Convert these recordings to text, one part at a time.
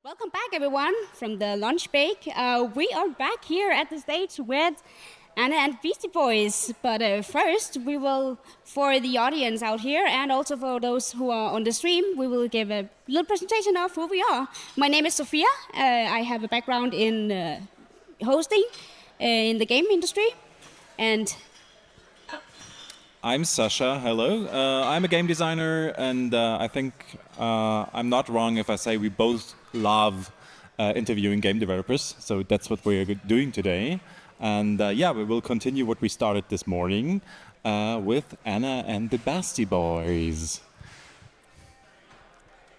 Welcome back, everyone, from the lunch break. We are back here at the stage with Anna and Beastie Boys. But first, we will, for the audience out here and also for those who are on the stream, we will give a little presentation of who we are. My name is Sophia. I have a background in hosting in the game industry. And I'm Sasha, hello. I'm a game designer, and I think I'm not wrong if I say we both love interviewing game developers, so that's what we're doing today. And we will continue what we started this morning with Anna and the Basti Boys.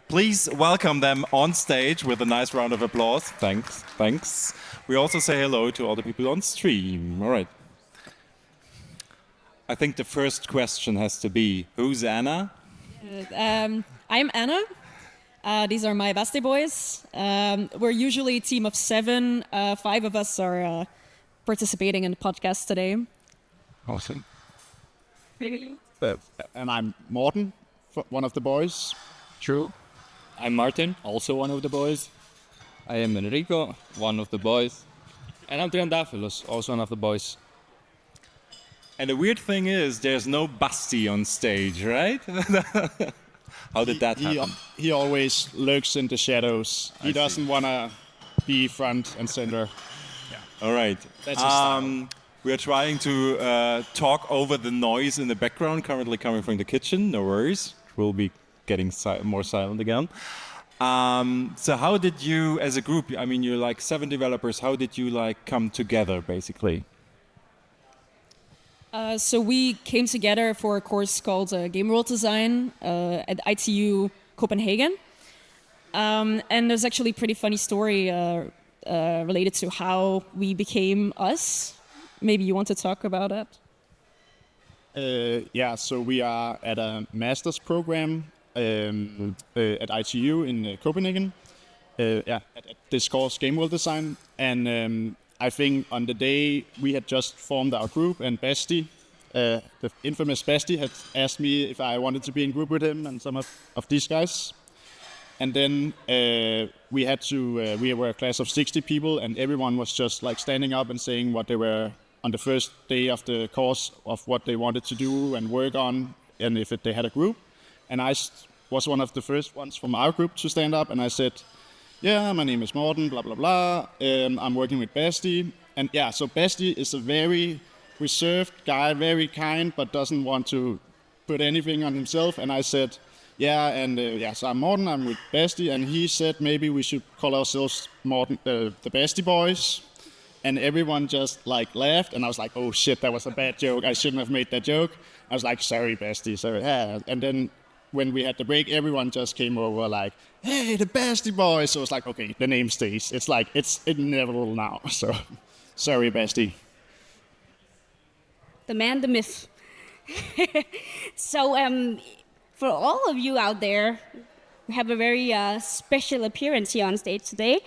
Please welcome them on stage with a nice round of applause. Thanks. We also say hello to all the people on stream. All right. I think the first question has to be, who's Anna? I'm Anna. These are my Basti boys. We're usually a team of 7. 5 of us are participating in the podcast today. Awesome. And I'm Morten, one of the boys. True. I'm Martin, also one of the boys. I am Enrico, one of the boys. And I'm Triandafilus, also one of the boys. And the weird thing is, there's no Basti on stage, right? How did that happen? He always lurks in the shadows. He doesn't want to be front and center. All right. That's his style. We are trying to talk over the noise in the background, currently coming from the kitchen. No worries. We'll be getting more silent again. So how did you, as a group, I mean, you're like 7 developers, how did you like come together, basically? So we came together for a course called Game World Design at ITU Copenhagen. And there's actually a pretty funny story related to how we became us. Maybe you want to talk about that? So we are at a master's program at ITU in Copenhagen. At this course, Game World Design. And I think on the day we had just formed our group, and Basti, the infamous Basti, had asked me if I wanted to be in group with him and some of these guys. And then we were a class of 60 people, and everyone was just like standing up and saying what they were on the first day of the course of what they wanted to do and work on, and if they had a group. And I was one of the first ones from our group to stand up, and I said, yeah, my name is Morten, blah, blah, blah. I'm working with Basti. And so Basti is a very reserved guy, very kind, but doesn't want to put anything on himself. And I said, so I'm Morten, I'm with Basti. And he said maybe we should call ourselves Morten, the Basti Boys. And everyone just like laughed. And I was like, oh shit, that was a bad joke. I shouldn't have made that joke. I was like, sorry, Basti, sorry. Yeah. And then when we had the break, everyone just came over like, hey, the Basti Boys. So it's like, okay, the name stays. It's like, it's inevitable now. So, sorry, Basti. the man, the myth. So, for all of you out there, we have a very special appearance here on stage today.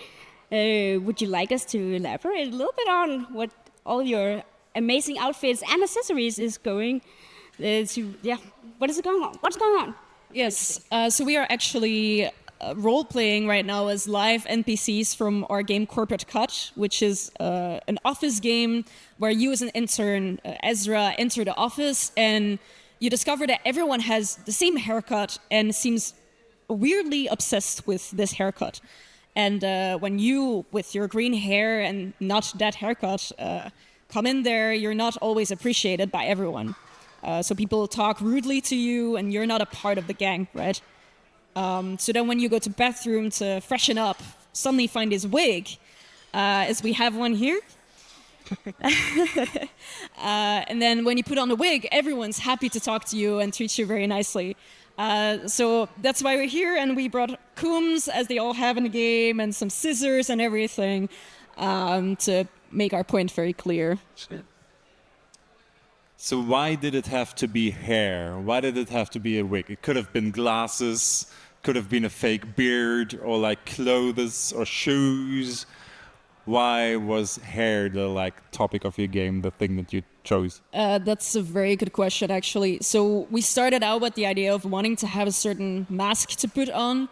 Would you like us to elaborate a little bit on what all your amazing outfits and accessories is going what is going on? What's going on? Yes. So we are actually role-playing right now as live NPCs from our game Corporate Cut, which is an office game where you as an intern, Ezra, enter the office and you discover that everyone has the same haircut and seems weirdly obsessed with this haircut. And when you, with your green hair and not that haircut, come in there, you're not always appreciated by everyone. So people talk rudely to you and you're not a part of the gang, right? So then when you go to bathroom to freshen up, suddenly find this wig, as we have one here. And then when you put on the wig, everyone's happy to talk to you and treat you very nicely. So that's why we're here, and we brought combs, as they all have in the game, and some scissors and everything, to make our point very clear. So why did it have to be hair? Why did it have to be a wig? It could have been glasses, could have been a fake beard, or like clothes or shoes. Why was hair the like topic of your game, the thing that you chose? That's a very good question, actually. So we started out with the idea of wanting to have a certain mask to put on.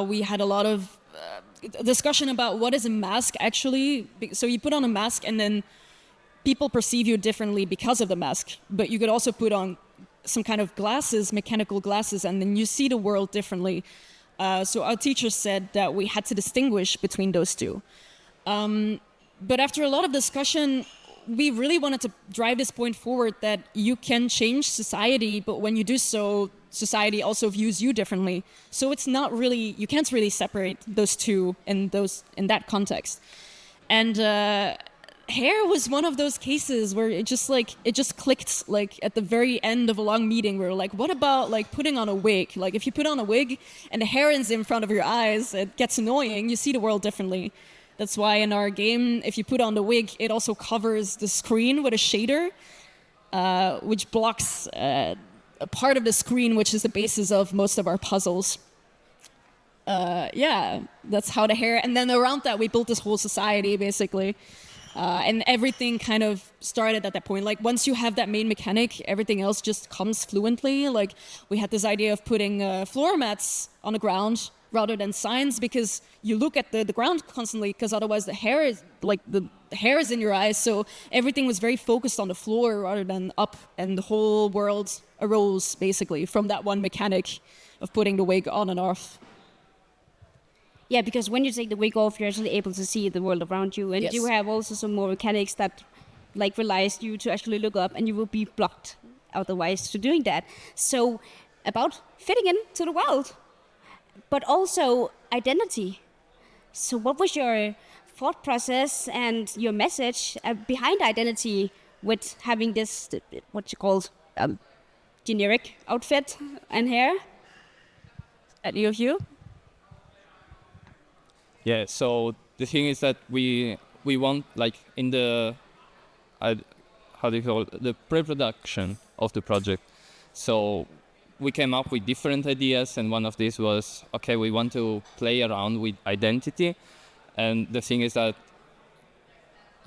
We had a lot of a discussion about what is a mask actually. So you put on a mask and then people perceive you differently because of the mask. But you could also put on some kind of glasses, mechanical glasses, and then you see the world differently. So our teacher said that we had to distinguish between those two. But after a lot of discussion, we really wanted to drive this point forward that you can change society, but when you do so, society also views you differently. So it's not really, you can't really separate those two in that context. And hair was one of those cases where it just clicked like at the very end of a long meeting. We were like, what about like putting on a wig? Like if you put on a wig and the hair is in front of your eyes, it gets annoying. You see the world differently. That's why in our game, if you put on the wig, it also covers the screen with a shader, which blocks a part of the screen, which is the basis of most of our puzzles. Yeah, that's how the hair, and then around that, we built this whole society, basically. And everything kind of started at that point. Like once you have that main mechanic, everything else just comes fluently. Like we had this idea of putting floor mats on the ground rather than signs, because you look at the ground constantly, because otherwise the hair is in your eyes. So everything was very focused on the floor rather than up, and the whole world arose basically from that one mechanic of putting the wig on and off. Yeah, because when you take the wig off, you're actually able to see the world around you, and Yes. you have also some more mechanics that like relies you to actually look up, and you will be blocked otherwise to doing that. So about fitting into the world, but also identity. So what was your thought process and your message behind identity with having this, what you call, generic outfit and hair? Any of you? Yeah, so the thing is that we want, like, in the how do you call it, the pre-production of the project. So we came up with different ideas, and one of these was, okay, we want to play around with identity. And the thing is that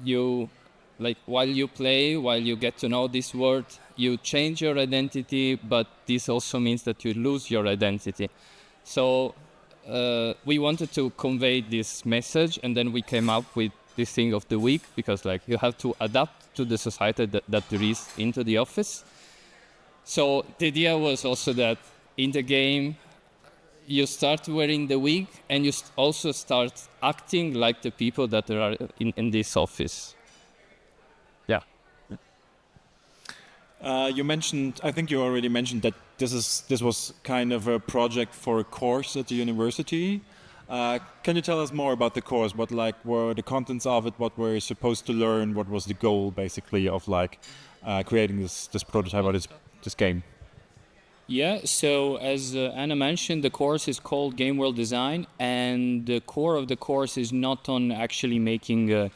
you, like, while you play, while you get to know this world, you change your identity, but this also means that you lose your identity. So we wanted to convey this message, and then we came up with this thing of the week, because like you have to adapt to the society that there is into the office. So the idea was also that in the game you start wearing the wig, and you also start acting like the people that are in this office. Yeah. You mentioned, I think you already mentioned that this was kind of a project for a course at the university. Can you tell us more about the course? What were the contents of it? What were you supposed to learn? What was the goal basically of creating this prototype or this game? Yeah, so as Anna mentioned, the course is called Game World Design, and the core of the course is not on actually making a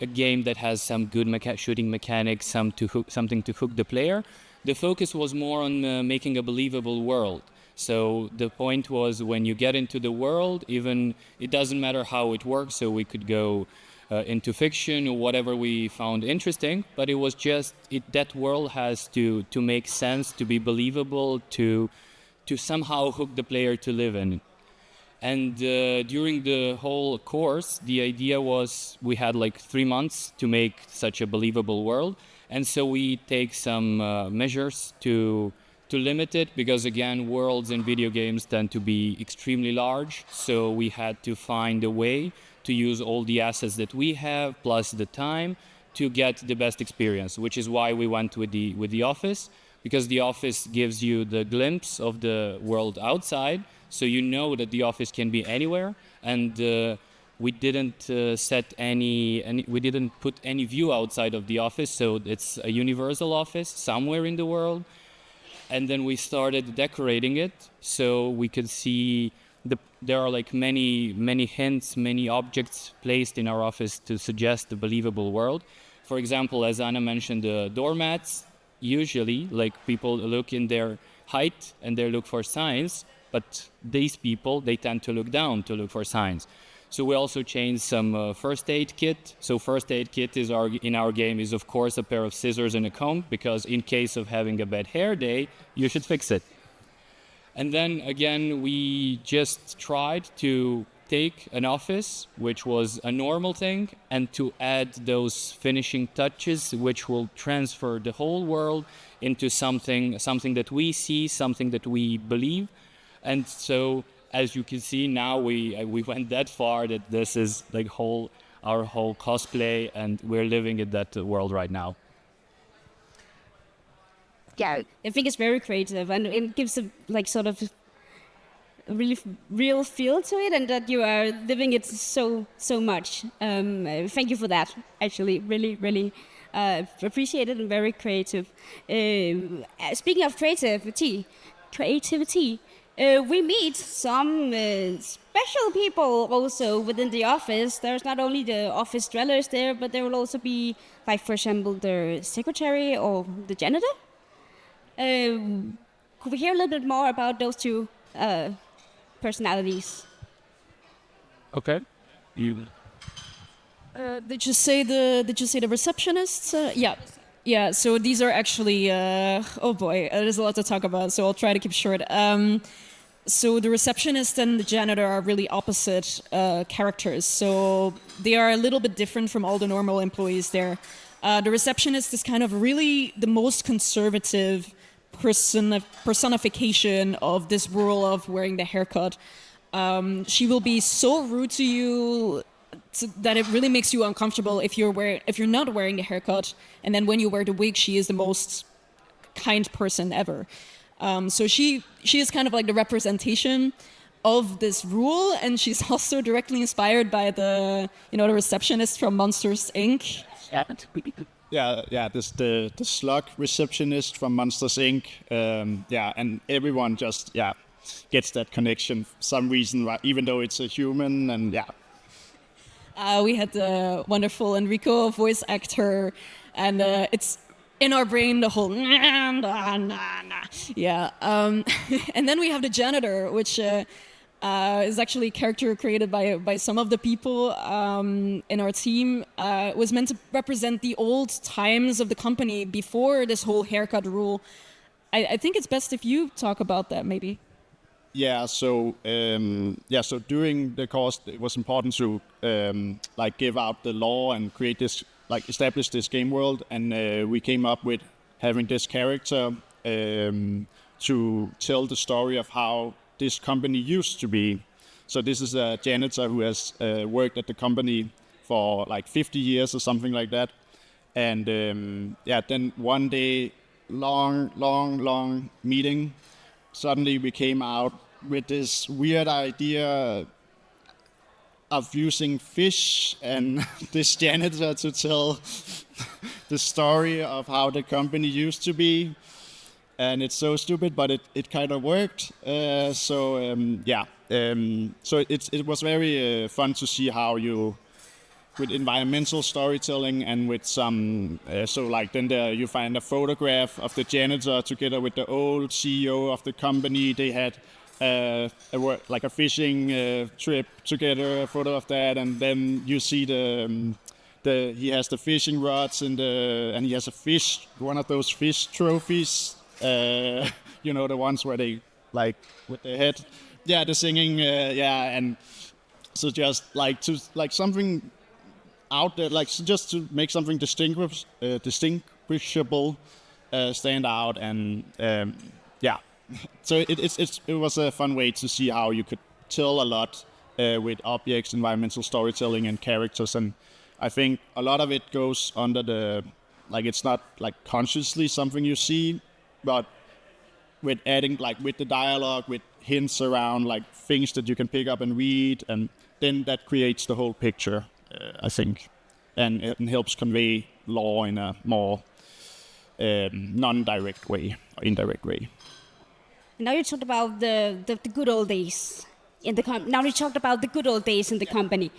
game that has some good shooting mechanics, something to hook the player. The focus was more on making a believable world. So the point was, when you get into the world, even it doesn't matter how it works, so we could go into fiction or whatever we found interesting, but it was just that world has to make sense, to be believable, to somehow hook the player to live in. And during the whole course, the idea was we had like 3 months to make such a believable world, and so we take some measures to limit it, because again, worlds in video games tend to be extremely large, so we had to find a way to use all the assets that we have plus the time to get the best experience, which is why we went with the office, because the office gives you the glimpse of the world outside, so you know that the office can be anywhere, and we didn't we didn't put any view outside of the office, so it's a universal office somewhere in the world. And then we started decorating it, so we could see there are like many hints, many objects placed in our office to suggest a believable world. For example, as Anna mentioned, the doormats, usually like people look in their height and they look for signs, but these people, they tend to look down to look for signs. So we also changed some first aid kit. So first aid kit in our game is of course a pair of scissors and a comb, because in case of having a bad hair day, you should fix it. And then again, we just tried to take an office, which was a normal thing, and to add those finishing touches, which will transfer the whole world into something that we see, something that we believe. And so, as you can see now, we went that far that this is like our whole cosplay, and we're living in that world right now. Yeah, I think it's very creative, and it gives a like sort of a really real feel to it, and that you are living it so much. Thank you for that. Actually, really appreciate it and very creative. Speaking of creativity, we meet some special people also within the office. There's not only the office dwellers there, but there will also be, like, for example, the secretary or the janitor. Could we hear a little bit more about those two personalities? Okay. Did you say the receptionists? Yeah. So these are actually oh boy, there's a lot to talk about. So I'll try to keep short. So the receptionist and the janitor are really opposite characters. So they are a little bit different from all the normal employees there. The receptionist is kind of really the most conservative personification of this rule of wearing the haircut. She will be so rude to you that it really makes you uncomfortable if you're not wearing the haircut. And then when you wear the wig, she is the most kind person ever. So she is kind of like the representation of this rule, and she's also directly inspired by the receptionist from Monsters Inc. Yeah. This the slug receptionist from Monsters Inc. And everyone just gets that connection for some reason, right? Even though it's a human, and we had the wonderful Enrico voice actor, and it's in our brain the whole yeah. And then we have the janitor, which is actually a character created by some of the people in our team. Was meant to represent the old times of the company before this whole haircut rule. I think it's best if you talk about that, maybe. So during the course, it was important to give out the law and create this, establish this game world, and we came up with having this character to tell the story of how this company used to be. So this is a janitor who has worked at the company for 50 years or something like that, and then one day, long meeting, suddenly we came out with this weird idea of using fish and this janitor to tell the story of how the company used to be. And it's so stupid, but it kind of worked. So it was very fun to see how you, with environmental storytelling and with some, you find a photograph of the janitor together with the old CEO of the company. They had a fishing trip together, a photo of that, and then you see he has the fishing rods and he has one of those fish trophies. The ones where they with their head, the singing, and so just something out there, just to make something distinguishable, stand out, and so it was a fun way to see how you could tell a lot with objects, environmental storytelling, and characters, and I think a lot of it goes under the it's not consciously something you see. But with adding, with the dialogue, with hints around, things that you can pick up and read, and then that creates the whole picture, I think. And it helps convey law in a more non-direct way, or indirect way. Now you talked about the good old days in the now you talked about the good old days in the company.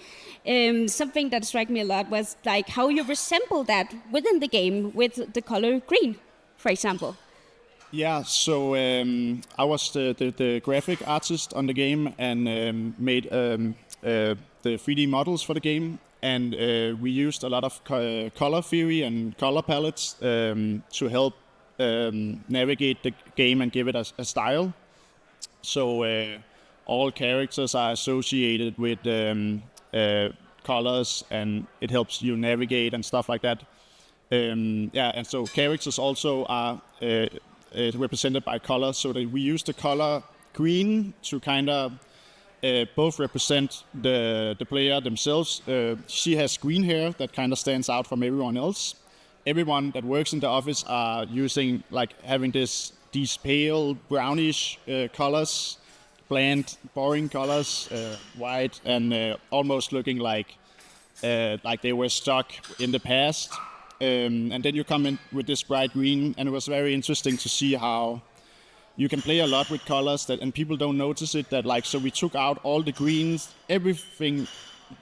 Something that struck me a lot was how you resemble that within the game with the color green, for example. Yeah, so I was the graphic artist on the game and made the 3D models for the game. And we used a lot of color theory and color palettes to help navigate the game and give it a style. So all characters are associated with colors, and it helps you navigate and stuff like that. And so characters also are represented by colors, so that we use the color green to kind of both represent the player themselves. She has green hair that kind of stands out from everyone else. Everyone that works in the office are using, like, having these pale brownish colors, bland, boring colors, white, and almost looking like they were stuck in the past. And then you come in with this bright green, and it was very interesting to see how you can play a lot with colors and people don't notice it. So we took out all the greens, everything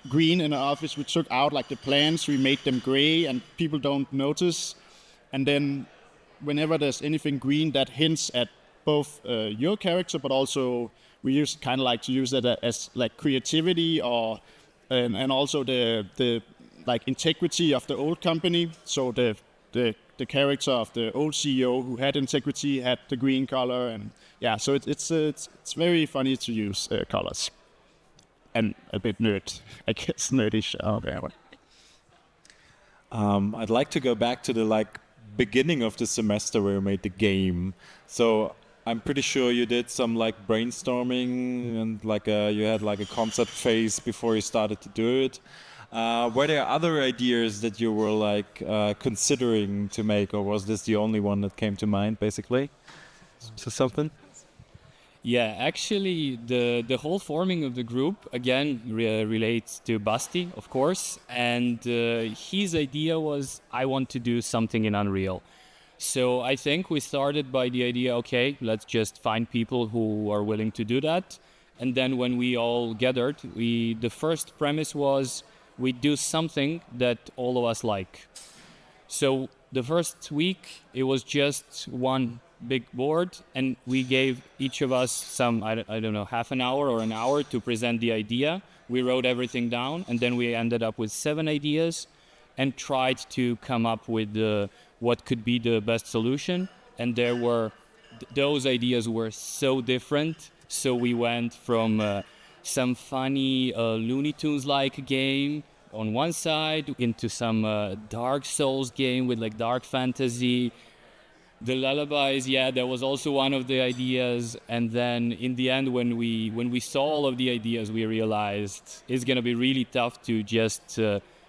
green in the office. We took out, like, the plants, we made them gray, and people don't notice. And then whenever there's anything green, that hints at both your character, but also we kind of like to use that as like creativity, or and also the like integrity of the old company. So the character of the old CEO who had integrity had the green color, and yeah, so it's very funny to use colors, and a bit I guess nerdish. I'd like to go back to the beginning of the semester where you made the game. So I'm pretty sure you did some brainstorming and you had a concept phase before you started to do it. Were there other ideas that you were considering to make, or was this the only one that came to mind, basically? So something? Yeah, actually, the whole forming of the group, again, relates to Basti, of course. And his idea was, I want to do something in Unreal. So I think we started by the idea, okay, let's just find people who are willing to do that. And then when we all gathered, the first premise was we do something that all of us like. So the first week, it was just one big board, and we gave each of us some, I don't know, half an hour or an hour to present the idea. We wrote everything down, and then we ended up with 7 ideas and tried to come up with what could be the best solution. And there were, those ideas were so different. So we went from some funny Looney Tunes-like game on one side into some Dark Souls game with dark fantasy. The lullabies, yeah, that was also one of the ideas. And then in the end, when we saw all of the ideas, we realized it's gonna be really tough to just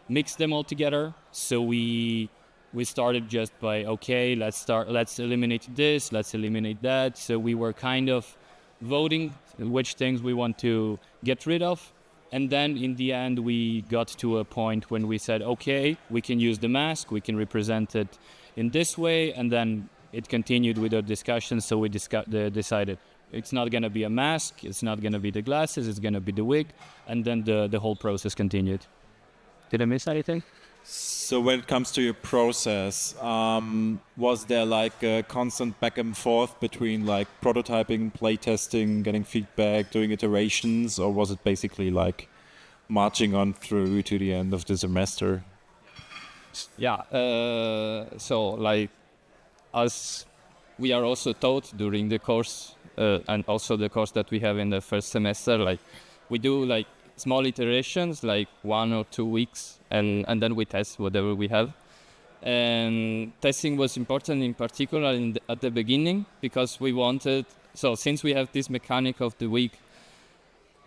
mix them all together. So we started just by, okay, let's eliminate this, let's eliminate that. So we were kind of voting which things we want to get rid of. And then in the end, we got to a point when we said, okay, we can use the mask, we can represent it in this way. And then it continued with our discussion. So we decided it's not going to be a mask, it's not going to be the glasses, it's going to be the wig. And then the whole process continued. Did I miss anything? So when it comes to your process, was there a constant back and forth between prototyping, playtesting, getting feedback, doing iterations, or was it basically marching on through to the end of the semester? Yeah, so as we are also taught during the course, and also the course that we have in the first semester, we do small iterations, 1 or 2 weeks, and then we test whatever we have. And testing was important in particular at the beginning, because we wanted, so since we have this mechanic of the week,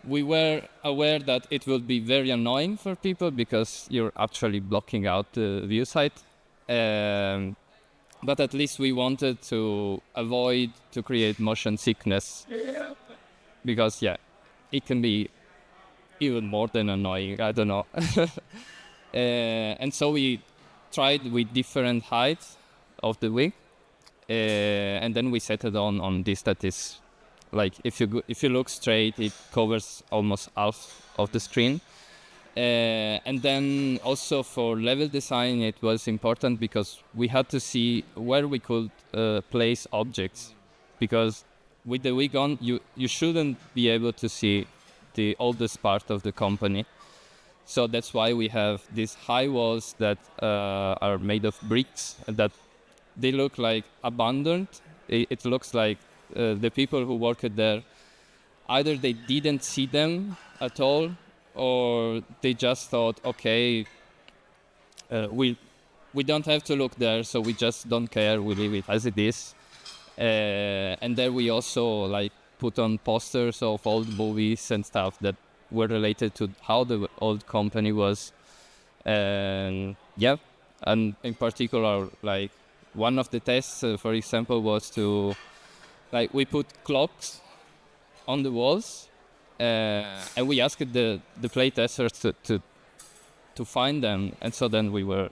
we were aware that it would be very annoying for people because you're actually blocking out the view site. But at least we wanted to avoid to create motion sickness, because it can be even more than annoying, I don't know. And so we tried with different heights of the wig, and then we settled on this that is, if you look straight, it covers almost half of the screen. And then also for level design, it was important because we had to see where we could place objects, because with the wig on, you shouldn't be able to see the oldest part of the company. So that's why we have these high walls that are made of bricks, that they look abandoned. It looks like the people who worked there either they didn't see them at all, or they just thought, okay, we don't have to look there, so we just don't care. We leave it as it is. And then we also like put on posters of old movies and stuff that were related to how the old company was. And yeah, and in particular, like one of the tests, for example, was to like we put clocks on the walls, and we asked the playtesters to find them, and so then we were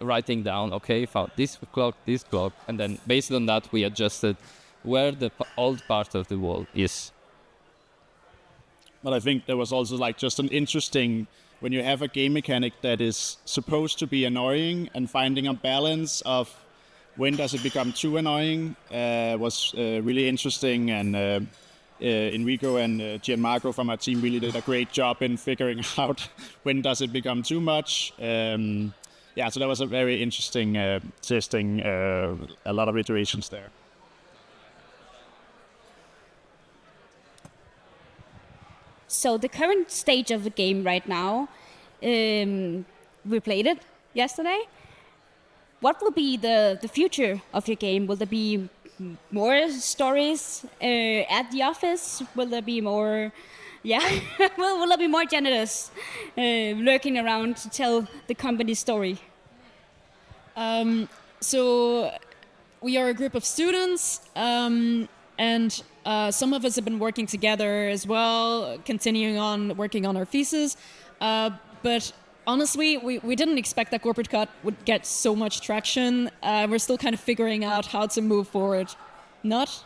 writing down, okay, found this clock, and then based on that we adjusted where the old part of the wall is. But I think there was also like just an interesting, when you have a game mechanic that is supposed to be annoying, and finding a balance of when does it become too annoying was really interesting. And Enrico and Gianmarco from our team really did a great job in figuring out when does it become too much. Yeah, so that was a very interesting testing, a lot of iterations there. So the current stage of the game right now, we played it yesterday. What will be the future of your game? Will there be more stories at the office? Will there be more, yeah, will there be more janitors lurking around to tell the company story? So we are a group of students, and some of us have been working together as well, continuing on working on our thesis. But honestly, we didn't expect that Corporate Cut would get so much traction. We're still kind of figuring out how to move forward. Not?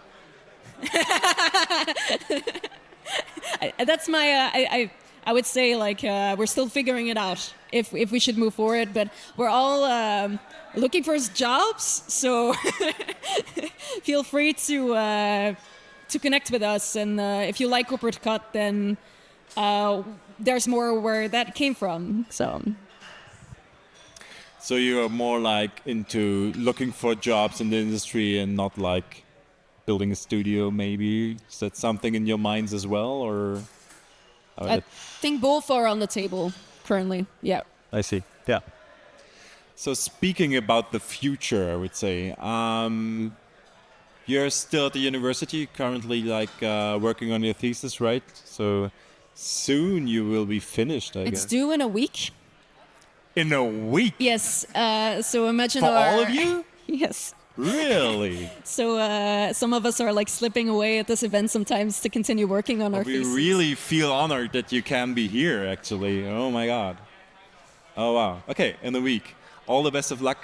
That's my... I would say like we're still figuring it out if we should move forward, but we're all looking for jobs, so feel free to connect with us. And if you like Corporate Cut, then there's more where that came from. So you are more like into looking for jobs in the industry and not like building a studio, maybe? Is that something in your minds as well, or? I think both are on the table currently. Yeah. I see. Yeah. So speaking about the future, I would say, you're still at the university currently, like working on your thesis, right? So soon you will be finished, I guess. It's due in a week. In a week? Yes. So imagine for all of you? Yes. Really? So some of us are like slipping away at this event sometimes to continue working on our thesis. We really feel honored that you can be here, actually. Oh my God. Oh wow. Okay, in a week. All the best of luck,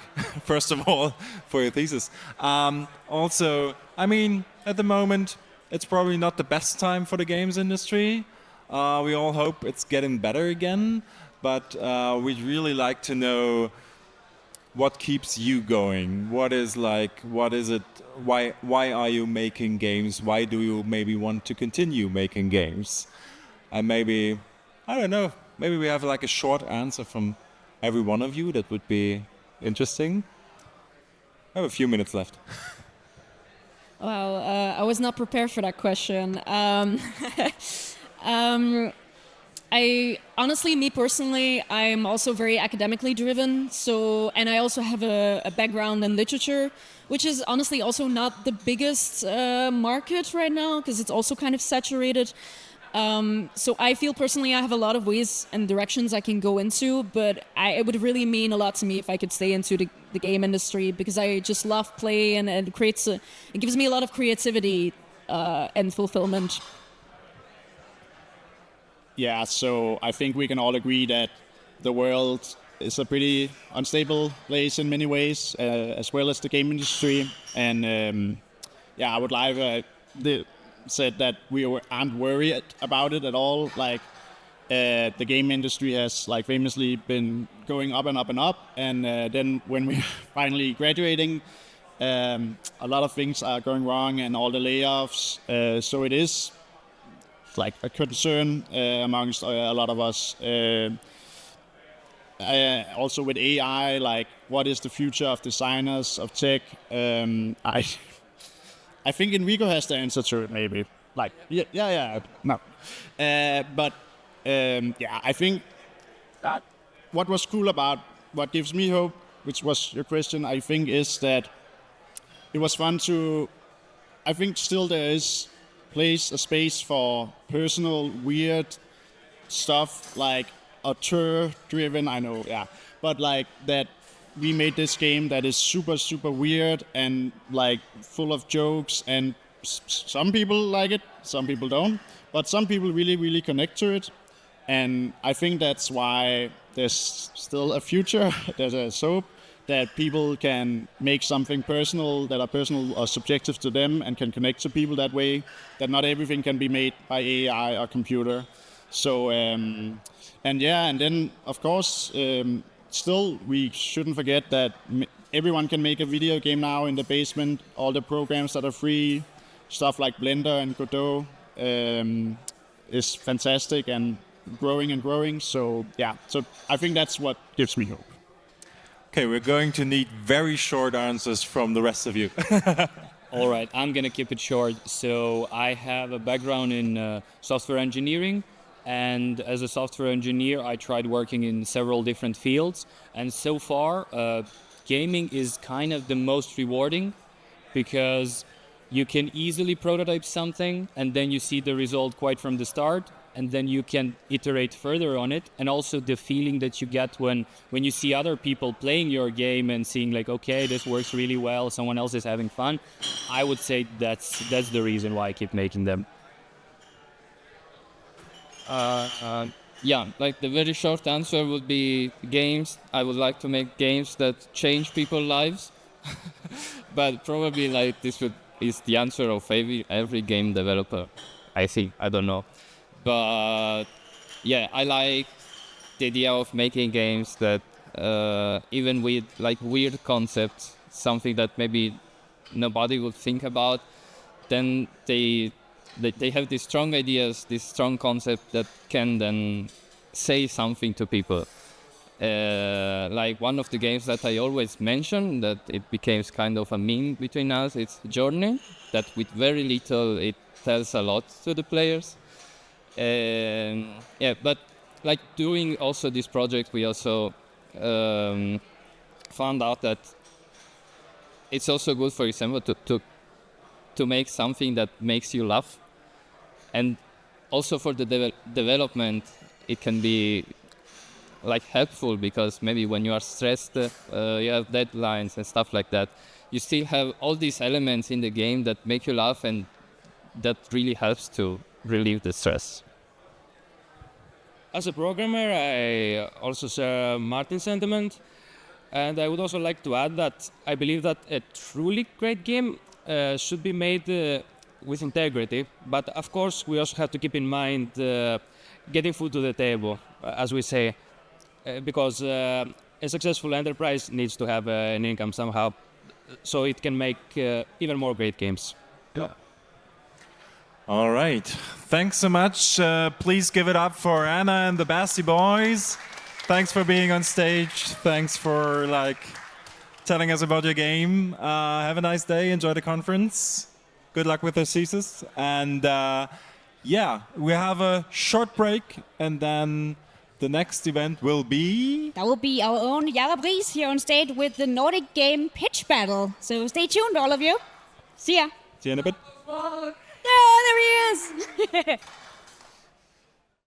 first of all, for your thesis. Also, I mean, at the moment, it's probably not the best time for the games industry. We all hope it's getting better again, but we'd really like to know what keeps you going. What is it? Why are you making games? Why do you maybe want to continue making games? And maybe, I don't know, maybe we have like a short answer from every one of you. That would be interesting. I have a few minutes left. Wow, I was not prepared for that question. I honestly, me personally, I'm also very academically driven. So, and I also have a background in literature, which is honestly also not the biggest market right now because it's also kind of saturated. So I feel personally I have a lot of ways and directions I can go into, but it would really mean a lot to me if I could stay into the game industry because I just love play and it gives me a lot of creativity and fulfillment. Yeah, so I think we can all agree that the world is a pretty unstable place in many ways, as well as the game industry. And yeah, I would like said that we aren't worried about it at all. Like the game industry has like famously been going up and up and up, and then when we're finally graduating, a lot of things are going wrong and all the layoffs. So it is like a concern amongst a lot of us. Also with AI, like what is the future of designers, of tech? I think Enrico has the answer to it, maybe. Like, yeah, no. But yeah, I think that what was cool about what gives me hope, which was your question, I think, is that it was fun to. I think still there is a space for personal, weird stuff like auteur-driven. I know, yeah, but like that. We made this game that is super, super weird and like full of jokes, and some people like it, some people don't, but some people really, really connect to it. And I think that's why there's still a future. There's a hope that people can make something personal that are personal or subjective to them and can connect to people that way. That not everything can be made by AI or computer. So and then of course. Still, we shouldn't forget that everyone can make a video game now in the basement. All the programs that are free, stuff like Blender and Godot, is fantastic and growing. So yeah, so I think that's what gives me hope. Okay, we're going to need very short answers from the rest of you. All right, I'm gonna keep it short. So I have a background in software engineering. And as a software engineer, I tried working in several different fields. And so far, gaming is kind of the most rewarding because you can easily prototype something and then you see the result quite from the start. And then you can iterate further on it. And also the feeling that you get when you see other people playing your game and seeing like, okay, this works really well, someone else is having fun. I would say that's the reason why I keep making them. Yeah, like the very short answer would be games. I would like to make games that change people's lives. But probably like is the answer of every game developer. I think, I don't know. But yeah, I like the idea of making games that even with like weird concepts, something that maybe nobody would think about, then they have these strong ideas, this strong concept that can then say something to people. Like one of the games that I always mention, that it became kind of a meme between us, it's Journey, that with very little it tells a lot to the players. Yeah, but like doing also this project, we also found out that it's also good, for example, to make something that makes you laugh. And also for the development, it can be like helpful because maybe when you are stressed, you have deadlines and stuff like that. You still have all these elements in the game that make you laugh, and that really helps to relieve the stress. As a programmer, I also share Martin's sentiment, and I would also like to add that I believe that a truly great game should be made with integrity, but of course we also have to keep in mind getting food to the table, as we say, because a successful enterprise needs to have an income somehow, so it can make even more great games. Yeah. All right. Thanks so much. Please give it up for Anna and the Basti boys. Thanks for being on stage. Thanks for telling us about your game. Have a nice day. Enjoy the conference. Good luck with the thesis. And yeah, we have a short break, and then the next event will be... That will be our own Jakob Riis here on stage with the Nordic game pitch battle. So stay tuned, all of you. See ya. See you in a bit. Oh, there he is.